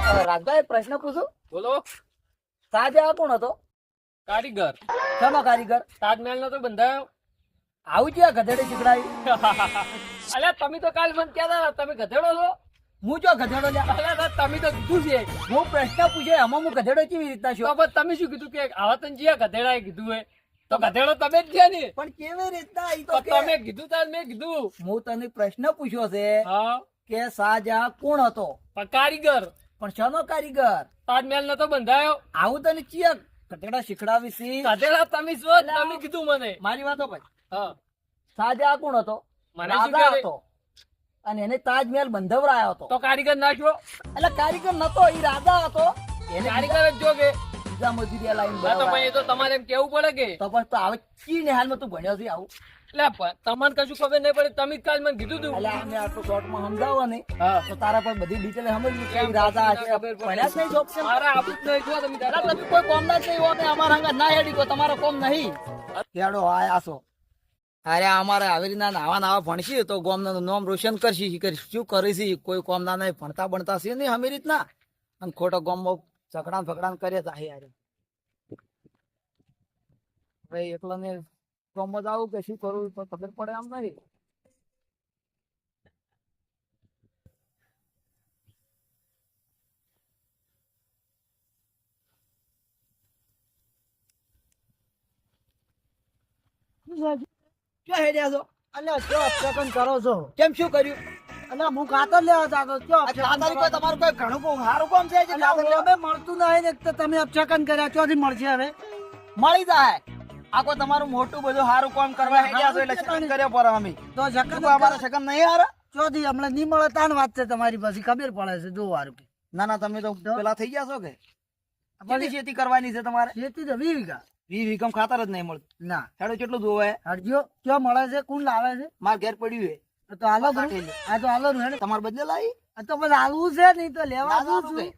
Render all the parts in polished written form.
રાજભાઈ પ્રશ્ન પૂછું? બોલો. શાહજહાં કોણ હતો? કારીગર. શાનો કારીગર? તાજમહેલ નો તો બંધાયો. આવું છે ગધેડે શીખડાવી? અલ્યા તમે તો કાલ મને કહેતા હતા તમે ગધેડો છો. હું જો ગધેડો લ્યા? અલ્યા તમે તો કીધું છે. હું પ્રશ્ન પૂછ્યો એમાં હું ગધેડો કેવી રીતના તો છું? પણ તમે શું કીધું કે આવા તને જ્યાં ગધેડાએ કીધું હે તો ગધેડો તમે જ છે ને. પણ કેવી રીતના? ઈ તો તો કે તમે કીધું તાર મેં કીધું. હું તને પ્રશ્ન પૂછ્યો છે હા કે શાહજહાં કોણ હતો? પણ કારીગર. પણ શાનો કારીગર? તાજમહેલ નો તો બંધાયો. આવું તને ચિયા ગધેડા શીખડાવી છે? ગધેડા તમે છો જ, તમે કીધું મને. મારી વાતો ભાઈ, હા શાહજહાં કોણ હતો? મને શું રાજા કહે? હતો અને એને તાજમહેલ બંધવરાયો હતો. તો કારીગર ના છો. એટલે કારીગર નતો, ઈ રાજા હતો. એને કારીગર જ જો કે. બીજા મજૂરિયા લાઈન હા તો ભાઈ એ તો તમારે એમ કેવું પડે કે. તો પણ તો હવે ચી નિહાલમાં તું ભણ્યો છે આવું? એટલે તમને કશું ખબર નહીં પડે તમે જ કાલ મને કીધું તું. એટલે આને આટલું શોર્ટમાં સમજાવો ને હા તો તારા પર બધી ડિટેલ સમજવી કે ઈ રાજા હશે. ભણ્યા જ નહીં જોબ છે? મારા આપું જ નહીં જો તમે એટલે તમે કોઈ કોમના જ નહીં હો ને અમારા હંગાત ના હેડી ગયો, તમારો કોમ નહીં. હેડો આયા છો. અરે અમારે આવી રીતના નાવા ભણશી તો ગામનું નામ રોશન કરશી. શું કરીશી? કોઈ કોમના નહીં, ભણતા ભણતા છે નહીં અમે રીતના. અને ખોટો ગામમાં ઝઘડાન કરે જાય યાર. ભાઈ એકલા ને ગામમાં જાવું કે શું કરવું તો ખબર પડે આમ નહીં. ક્યાં હેડ્યા છો? અલ્યા જો અપશકન કરો છો? કેમ શું કર્યું? અલ્યા હું ખાતર લેવા જાતો જો આ ખાતર કોઈ તમારું કોઈ ઘણું બહુ સારું કામ છે જે ખાતર લેવા? અમે મળતું નહીં ને તો તમે અપશકન કર્યા ચોથી મળશે હવે. મળી જાય. આ કોઈ તમારું મોટું બધું સારું કામ કરવા હેડ્યા છો એટલે શકન કર્યો પર અમે. તો શું શકન કોઈ અમારા શકન નહીં હારા? ચોથી હમણાં નહીં મળે તાન વાત છે તમારી પછી ખબર પડે છે જો વારું કે ના ના તમે તો પેલા થઈ ગયા છો કે કેટલી ખેતી કરવાની છે તમારે? ખેતી તો 20 વીઘા. 20 વીઘામાં ખાતર જ નહીં મળતું. ના હેડો કેટલું જોવે? હરજો ક્યાં મળે છે? કોણ લાવે છે? માર ઘેર પડ્યું છે. તો હાલો ભરું. આ તો હાલો હેડ. તમારે બદલે લાવી? આ તો પછી હાલવું છે નહીં તો લેવા ના, શું ના, છું?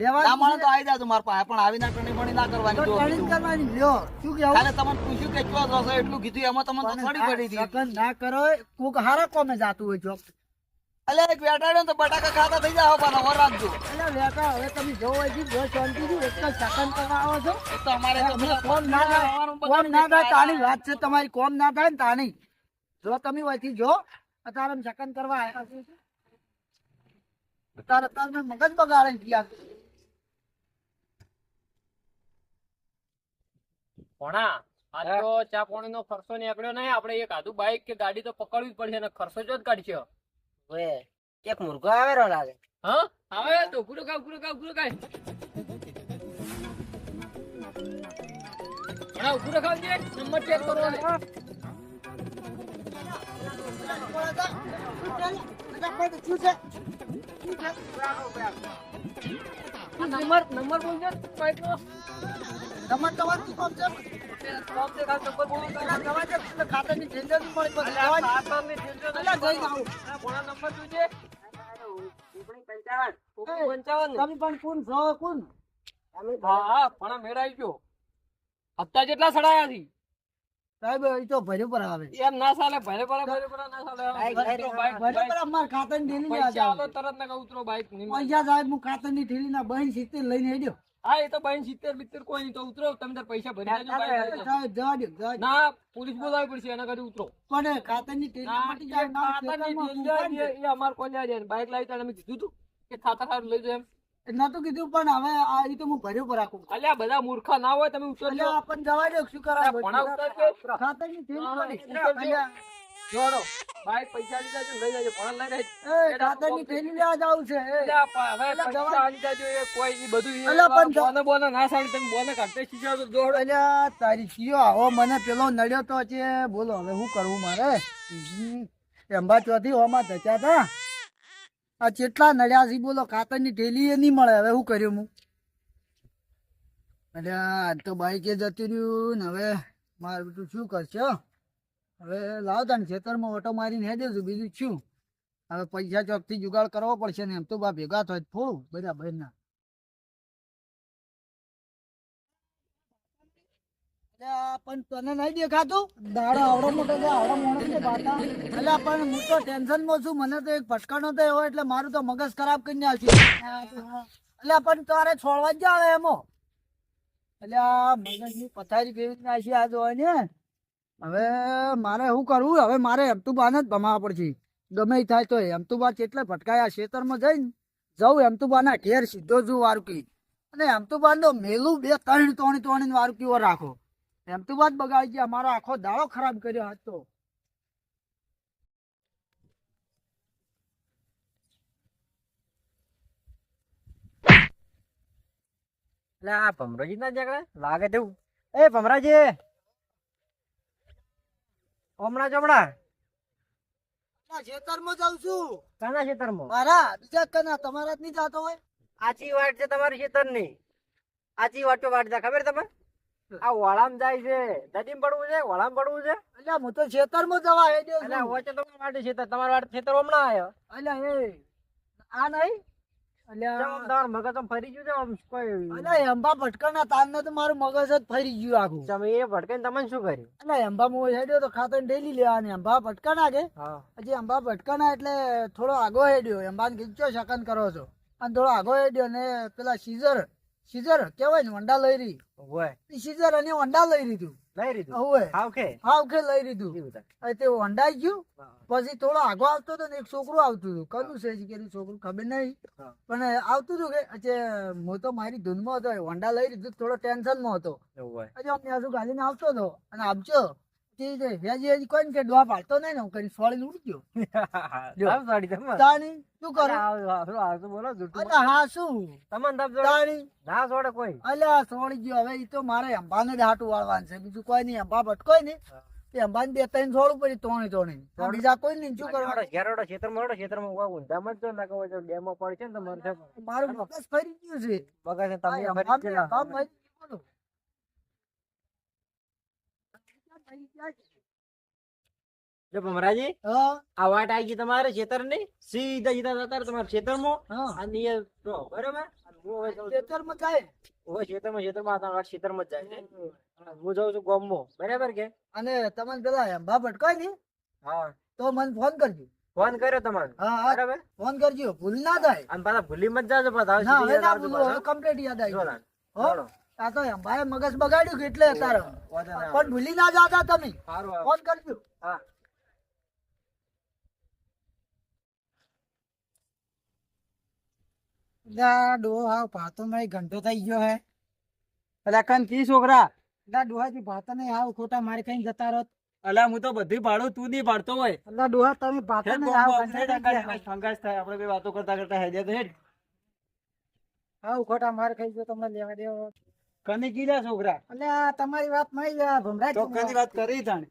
લેવા ના મળે તો આવી જાજો મારા પાસે, પણ આવીને ટણી પણી ના કરવાની. જો ટ્રેનિંગ કરવાની લ્યો શું કેવું? કાલે તમને પૂછ્યું કે ચો જોશો એટલું કીધું એમાં તમને તો થોડી પડી હતી. શકન ના કરો કોક હારા કોમે જાતું હોય ચોક. અલ્યા એક બેટાડ્યો ને તો બટાકા ખાતા થઈ જાવ પાછા વર રાખજો. એટલે લેકા હવે તમે જોવો હજી જો શાંતિથી એક જ શકન કરવા આવો છો. એ તો અમારે તો અમને કોમ ના થાય કોમ ના થાય તાની વાત છે તમારી. કોમ ના થાય ને તાની જો તમે અહીંથી જો અત્યારે શકન કરવા આવ્યા છો અત્યારે મગજ બગાડે ગયા. ભણા આ તો ચા પાણી નો ખર્ચો નીકળ્યો નહીં. આપણે એક આધું બાઈક કે ગાડી તો પકડવી જ પડશે અને ખર્ચો જ કાઢશે. હવે એક મુર્ગો આવેલો લાગે. હા આવે તો પૂરો કાવ ભણા પૂરો ખાવજે. નંબર ચેક કરવાનો. નંબર બોલજો બાઈક નો. ખાતાની ટેન્ડર મળે પછી જવાની. અલ્યા જઈ આવું. ભણા નંબર જોજે. 55. તમે પણ કોણ છો? કોણ? હા ભણા મેળ આવી ગયો. હપ્તા જેટલા સડાયા છે સાહેબ એ તો ભર્યું પર આવે. એમ ના ચાલે. ભરે ભરે ના ચાલે. ઉતરો બાઈક, ભર્યું પર બાઈક. અમાર ખાતાની ઢીલી લેવા પૈસા જાવ. આલો તરત ના ઉતરો બાઈક ની. પૈસા સાહેબ હું ખાતાની ઢીલી ના બહેન સિત્તેર લઈને હેડ્યો. હા એ તો બાઈક 70 કોઈ નહીં તો ઉતરો. તમે તાર પૈસા ભરી દેજો બાઈક લઈ જાઓ. સાહેબ જવા દો, જવા દો. ના પોલીસ બોલાવી પડશે એના કરી ઉતરો. પણ ખાતાની ઢીલી ના, મટી જાય, ના, ખાતાની ખેતરમાં ઢીલ ઉપાડી જાય, એ અમાર કોણ જાય છે? બાઈક લાવી તારે અમે કીધું તું કે ખાતા ખારું લઈ જાઓ એમ. દે. નતું કીધું પણ હવે આ ઈ તો હું ભર્યું પર રાખું. અલ્યા બધા મૂર્ખા ના હોય તમે ઉતરજો. અલ્યા આપણને જવા દો, શું કરાવે? ભણા ઉતરજો. ખાતાની ઢીલી હા, પડી. ઉતરજો. અલ્યા, જોડો બાઈક પૈસા લીધા છે લઈ જાજો. ભણા લઈ એ ખાતાની ઢીલી લેવા જાવું છે. એ. હવે પૈસા આલી જાજો. એ કોઈ ઈ બધું ઈ અલ્યા પણ બોને બોને ના સાડી તમે બોને કાઢતે શીખ્યા તો જોડો. અલ્યા તારી કયો આવો મને પેલો નડ્યો તો છે. બોલો હવે શું કરવું મારે? એંબા ચોથી હોમાં ધચ્યા હતા. આ કેટલા નડ્યા છે બોલો. ખાતરની ઢેલી એ નહીં મળે. હવે શું કર્યું હું? અલ્યા આજ તો બાઈકે જતી રહ્યું ને હવે મારે બધું શું કરશે? હવે લાવતા ને ખેતરમાં ઓટો મારીને હે દેજો. બીજું શું? હવે પૈસા ચોકથી જુગાડ કરવો પડશે ને એમ તો બા ભેગા થાય થોડું બધા બહેનના. અલ્યા પણ તને નહીં દેખાતું દાડો આવડો મોટો છે આવડો મોટો છે બાટા અલ્યા પણ હું તો ટેન્શનમાં છું મને તો એક ફટકાનો તો એવો એટલે મારું તો મગજ ખરાબ કરીને આવશે અલ્યા પણ તારે છોડવા જ જાવે એમો અલ્યા મગજની પથારી ફેરવી નાખી આ જોવા ને હવે મારે શું કરવું હવે મારે એમતુબાને જ ભમાવા પડશે ગમે ઈ થાય તો એમતુબા કેટલે ફટકાયા ખેતરમાં જઈને જવું એમતુબાના ઘેર સીધો જુ વારુકી અને એમતુબા નો મેલું 2-3 તોણી વારુકીઓ રાખો એમતુબા જ બગાડી ગયા મારો આખો દાડો ખરાબ કર્યો આજ તો એટલે આ ભમરાજી ના જગડે લાગે તેવું એ ભમરાજી હમણાં જમણા ખેતરમાં જાઉં છું કાના ખેતરમાં મારા બીજા કના તમારા જ નહીં જાતો હોય આચી વાટ છે તમારી ખેતર ની આચી વાટો વાટ છે ખબર તમે આ વળામ જાય છે નદીમ પડવું છે વળામ પડવું છે અલ્યા હું તો ખેતરમાં જવા હેડ્યો એટલે છું વચ્ચે તમારી વાટે ખેતર તમારી વાટે ખેતર હમણાં આવ્યો અલ્યા એ આ નહીં અલ્યા તમારું મગજ આમ ફરી ગયું છે આમ કોઈ અલ્યા એંબા ભટકાના તારનો તો મારું મગજ જ ફરી ગયું આખું તમે એ ભટકાઈને તમને શું કર્યું અલ્યા એંબા હું હેડ્યો તો ખાતર ડેલી લેવાની એંબા ભટકા નાખે હા હજી અંબા ભટકાના એટલે થોડો આગો હેડ્યો અંબાને કીધું શકન કરો છો અને થોડો આગો હેડ્યો ને પેલા સીઝર કેવાય ને વંડા લઈ રહી હોય સીઝર અને વંડા લઈ રીધું લઈ લીધું હવે હાવ કે હાવ કે લઈ રીધું કેવું થાય? હવે તે વંડાઈ ગયું પછી થોડો આગો આવતો હતો ને એક છોકરું આવતું હતું કયું છે કે છોકરું ખબર નહીં હા. પણ આવતું હતું કે અચ્છે હું તો મારી ધૂનમાં હતો વંડા લઈ લીધું થોડો ટેન્શનમાં હતો એવું હોય હજી અમને હજુ ગાલીને આવતો હતો અને આપજો હજી કોઈ કે ડોહા પાડતો નહીં ને હું કરી સોળી ઉડી ગયો આવ સાડી તમે તાણી શું કરું આવતું બોલો જૂઠું અલ્યા હા શું તમને તપ જોડે તાણી ના છોડે કોઈ અલ્યા સોળી ગયો હવે ઈ તો મારે અંબાને જ હાટું વાળવાનું છે બીજું કોઈ નહીં અંબા ભટકોય ને તે અંબાને 2-3 છોડવું પડી તોણી બીજા કોઈ નહીં શું કરવાનું ઘેરોડો ખેતરમાં ઉભા ઊંધામાં જ જો ના કહો ડેમો પડી છે ને તમારે મારું મગજ ફરી ગયું છે બગા છે તમે આ અંબાને અંબા ફરી ગયું બોલો. જો ભમરાજી હા આ વાટ આવી ગઈ તમારે ખેતર ની સીધા સીધા જતા રહો તમારા ખેતરમાં હા અને એ જો બરોબર અને હું હવે જાઉં છું. ખેતરમાં જાય હવે ખેતરમાં આ તમારા ખેતરમાં જ જાય છે અને હું જાઉં છું ગામમાં બરાબર કે અને તમને પેલા અંબા ભટકાય ને હા તો મને ફોન કરજો ફોન કર્યો તમારે હા હા બરાબર ફોન કરજો ભૂલ ના થાય અને પાછા ભૂલી મત જાજો પાછા હવે ના સીધી હવે ના યાદ આવજો ભૂલું હવે પાછા. કમ્પ્લીટ યાદ આવી જો ગયું. ના. હો ચાલો. આ તો અંબાએ મગજ બગાડ્યું કે એટલે તારે વાંધો ના આવે. પણ ભૂલી ના જાતા તમે સારું આવે. ફોન કરજો હા ડોહા ભાતો નહીં ઘંટો થઈ ગયો હે એટલે કન કી છોકરા એટલે ડોહાજી ભાતો નહીં આવ ખોટા મારી કઈ જતા રહો અલ્યા હું તો બધી ભાડું તું નહીં ભાડતો હોય એટલે ડોહા તમે ભાતો નહીં આવ ફંગાસ થાય આપણે બે વાતો કરતા કરતા હેડે તો હેડ આવ ખોટા મારે કઈ ગયો તમને લેવા દેવો કની કીધા છોકરા એટલે આ તમારી વાત નહીં ભમરાજી ચોખ્ખાની વાત કરી તાણે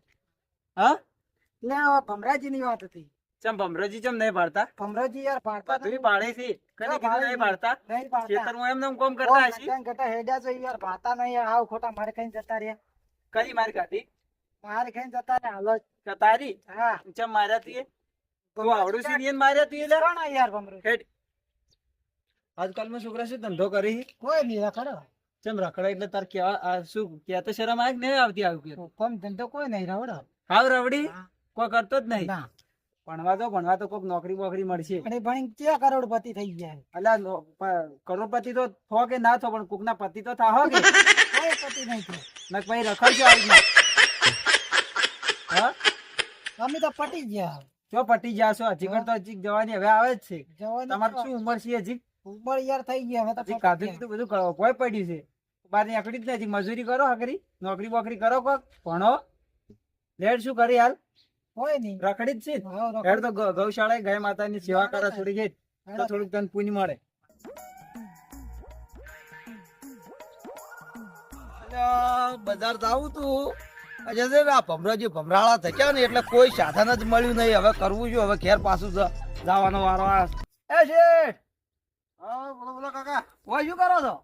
હા એટલે ભમરાજી ની વાત હતી ચમ ભમરાજી ચમ નહીં પાડતા ભમરાજી યાર ભાડતા બધું પાડે છે કની કીધું નહીં પાડતા નહીં પાડતા ખેતરમાં એમ નેમ કોમ કરતા હશી ઘટા હેડ્યા છો યાર ભાતા નહીં આવ ખોટા મારે કઈ જતા રહ્યા કદી મારી કાઢી મારે કઈ જતા રહ્યા હાલો કે તારી હા ચમ માર્યા તીએ તું આવડું સીનિયર માર્યા તીએ લે કોણ આ યાર ભમરો હેડ આજકાલમાં છોકરા શું ધંધો કરી કોઈ નહીં રખડો ચમ રખડા એટલે તાર કેવા આ શું ક્યાં તો શરમ આવે કે નહીં આવતી આવ્યું કે કોમ ધંધો કોઈ નહીં રવડો હાવ રવડી કોઈ કરતો જ નહીં ના ભણવા તો કોઈક નોકરી બોકરી મળશે અને ભણી ક્યાં કરોડપતિ થઈ ગયા અલ્યા કરોડપતિ તો થો કે ના થો પણ કોકના પતિ તો થાહો કે કોઈ પતિ નહીં થયો નક પછી રખડજો આવી હા અમે તો પટી ગયા જો પટી જાશો હજી કર તો હજી જવાની હવે આવે જ છે જવાની તમારે શું ઉંમર છે હજી ઉપર યાર થઈ ગયા હવે તો હજી કાઢું કીધું બધું કરો કોઈ પડ્યું છે બાર ની આકડી જ નથી મજૂરી કરો હકરી નોકરી બોકરી કરો કોક ભણો લેટ શું કરી હાલ કોઈ નહીં રખડી જ છે હા, રખડ. હેડ તો ગૌશાળાએ ગાય માતાની સેવા કરે થોડી ઘેર તો થોડુંક તને પુણ્ય મળે બજાર જાવું તું આજે છે ને આ ભમરાજી ભમરાળા થયા ને એટલે કોઈ સાધન જ મળ્યું નહીં હવે કરવું છું હવે ઘેર પાછું જવાનો વારો આ એ શેઠ હા બોલો બોલો કાકા ઓય શું કરો છો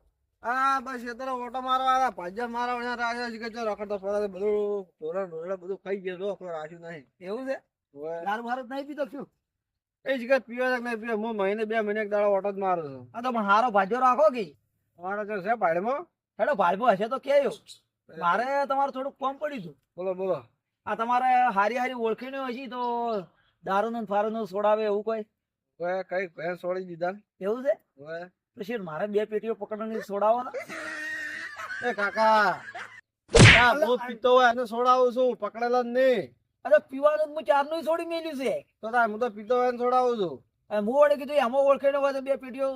હા બસ એ તરફ ઓટો મારવા આવ્યા ભાજપ મારવા અહીંયા રાખ્યો છે કે જો રખડતો ફરતો બધું ઢોરણ ઢોરણ બધું ખાઈ ગયો જો કોઈ રાખ્યું નહીં એવું છે દારૂ મારું નહીં પીતો શું એ જગ્યાએ પીવા કે નહીં પીવા હું મહિને 2 મહિને એક દાડો ઓટો જ મારું છું હા તો પણ હારો ભાજો રાખો કે અમારો તો છે ભાડમાં હેડો ભાડમાં હશે તો કેયો મારે તમારું થોડુંક કોમ પડ્યું હતું. બોલો બોલો. આ તમારે હારી હારી ઓળખીને હશે તો દારૂનું ને ફારૂનું છોડાવે એવું કોઈ હવે કઈ ભેંસ છોડી દીધા એવું છે? હવે તો શેઠ મારે 2 પેટીઓ પકડવાની છોડાવો ને. એ કાકા આ ભૂત પીતો હોય એને છોડાવું છું, પકડેલો જ નહીં. અરે પીવાનું જ હું ચારનું છોડી મેલ્યું છે. તો તાર હું તો પીતો હોય એને છોડાવું છું. અને હું વડે કીધું એમાં ઓળખીને હોય તો 2 પેટીઓ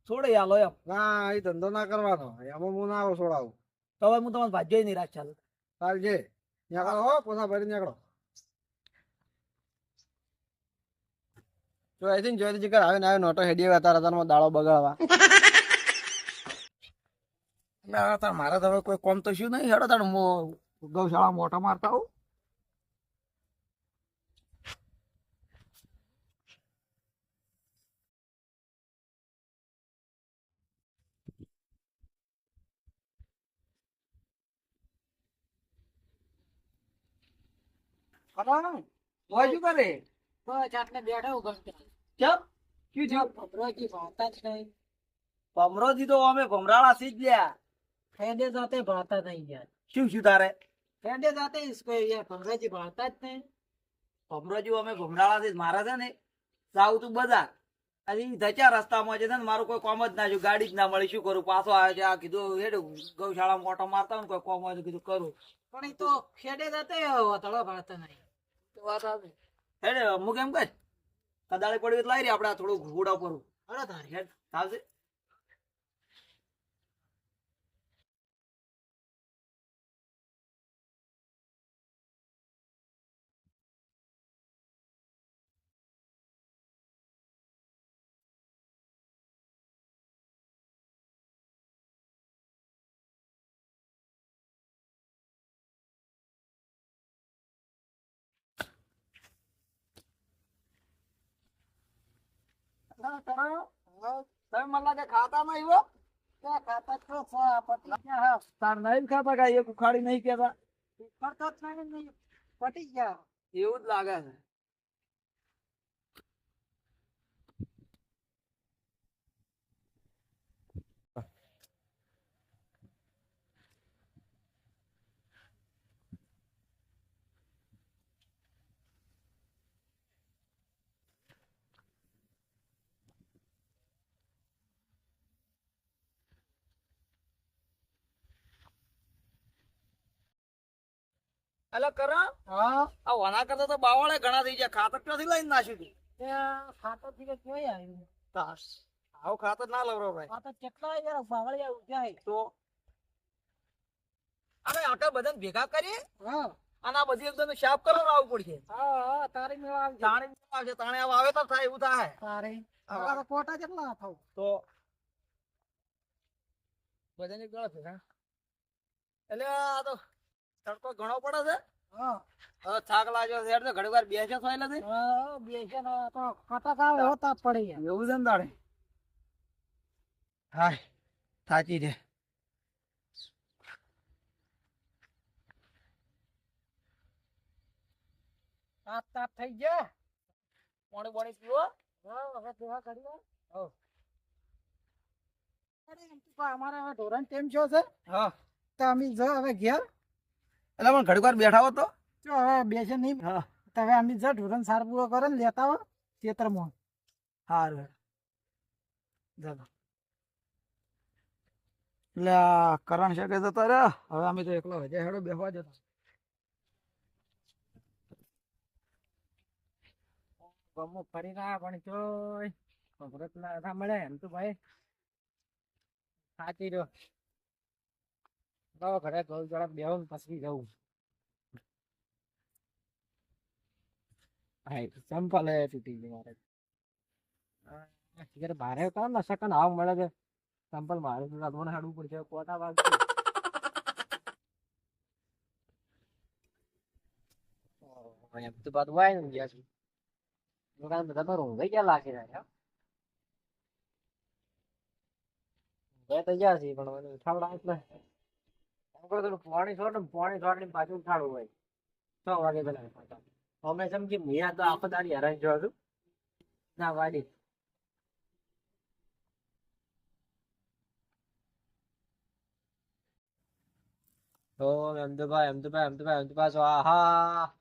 છોડે આલો એમ. ના એ ધંધો ના કરવાનો, એમાં હું ના છોડાવું. તો હવે હું તમારે ભાજ્ય નહીં રાખ ચાલુ. ચાલજે નીકળો હો, પોસા ભરી નીકળો. તો આઈ થિંક જોઈ જીકર આવે ને આવે નોટો હેડી આવે તારા તારમાં દાડો બગાડવા. એટલે તાર મારે તો હવે કોઈ કોમ તો શું નહીં. હેડો તાર હું ગૌશાળા મોટા મારતા આવું. હોય શું કરે? બસ આટલે બેઠો હું ગમતો. ચમ શું થયું? ભમરોજી ભાતા જ નહીં. ભમરોજી તો અમે ભમરાળા સી જ લ્યા. ફેડે જાતે ભાતા નહીં યાર. શું તારે? ફેડે જાતે કોઈ યાર ભમરોજી ભાતા જ નહીં. ભમરોજી અમે ભમરાળા થી મારા છે ને સાવ તું બધા હજી ધચા રસ્તામાં છે ને મારું કોઈ કોમ જ ના છું. ગાડી જ ના મળી. શું કરું? પાછો આવે છે. આ કીધું હેડ ગૌશાળા મોટો મારતા હોય ને કોઈ કોમ હોય તો કીધું કરું. પણ એ તો ફેડે જાતે વતળો ભાતા નહીં. તો વાત આવે. હેડ અમુક એમ કર કદાળી પડી લાવી રહી આપડે થોડું ઘોડા પર અરે તારી હેડ ચાલશે. તમે મને લાગે ખાતા નહીં હો. ખાતા તો પટી ગયા. તાર નહીં ખાતા કાંઈ એક ઉખાડી નહીં કેતા. કરતો જ નહીં. પટી ગયા. એવું જ લાગે છે. અલા કરણ હા આ વના કરતા તો બાવળે ઘણા થઈ ગયા. ખાતર ક્યાંથી લઈને નાખ્યું તું? ખાતો થી ક્યાં આવ્યું? તાસ આવું ખાતર ના લવરો ભાઈ. આ તો કેટલા યાર બાવળિયા ઉઠ્યા. તો અરે આટલા બધા ભેગા કરીએ હા અને આ બધી એકદમ સાફ કરવા આવવું પડશે. હા તારી મેળા આવજે. તાણે આવશે તાણે આવા આવે તો થાય એવું થાય. તારે હા. આ તો કોટા કેટલા થાવ? તો બધાને ગળા ભેગા એટલે આ તો તડકો ઘણો પડે છે. હા હવે થાક લાગ્યો છે એટલે ઘણી વાર બેસે થાય નથી. હા બેસે ને તો કટક આવે હોતા પડી ગયા. એવું છે ને તાણે હાય થાચી છે. તાપ તાપ થઈ ગયા. પાણી પાણી પીવો. હા હવે દેવા કરી અરે એમ તો અમારે હવે ઢોરણ ટેમ છો છે હા તો અમે જો હવે ઘેર એટલે પણ ઘડીક વાર બેઠા હો તો જો હવે બેસે નહીં. હા તો હવે અમે જો ઢોરણ સાર પૂરો કરે ને લેતા હો ખેતરમાં. સારું ચાલો. એટલે આ કરણ શકે જતો રે. હવે અમે તો એકલો હજે હેડો બેસવા જતા. ગમો ફરી રહ્યા પણ જોઈ ભરત ના મળે એમ તો ભાઈ સાચી રહ્યો. ઘરે ગૌ જરા બેહું પછી જવું. ચંપલ તૂટી ગઈ મારે. બારે કામ ના શકન આવ મળે છે. ચંપલ મારે તો રાતમાં હાડવું પડશે. કોટા વાગ એમ તો બાદ વાય ને ગયા છું. દુકાન બધા તો રોંધાઈ ગયા લાગી રહ્યા. તૈયાર છે પણ મને ઉઠાવડા એટલે થોડું પાણી છોડ ને પાણી છોડ ને પાછું ઉઠાડવું હોય 6 વાગે પેલા. અમે સમજી મિયા તો આખો દાડી હેરાન જોવા છું ના વાડી. ઓમ અમદુભાઈ અમદુભાઈ અમદુભાઈ અમદુભાઈ સ્વાહા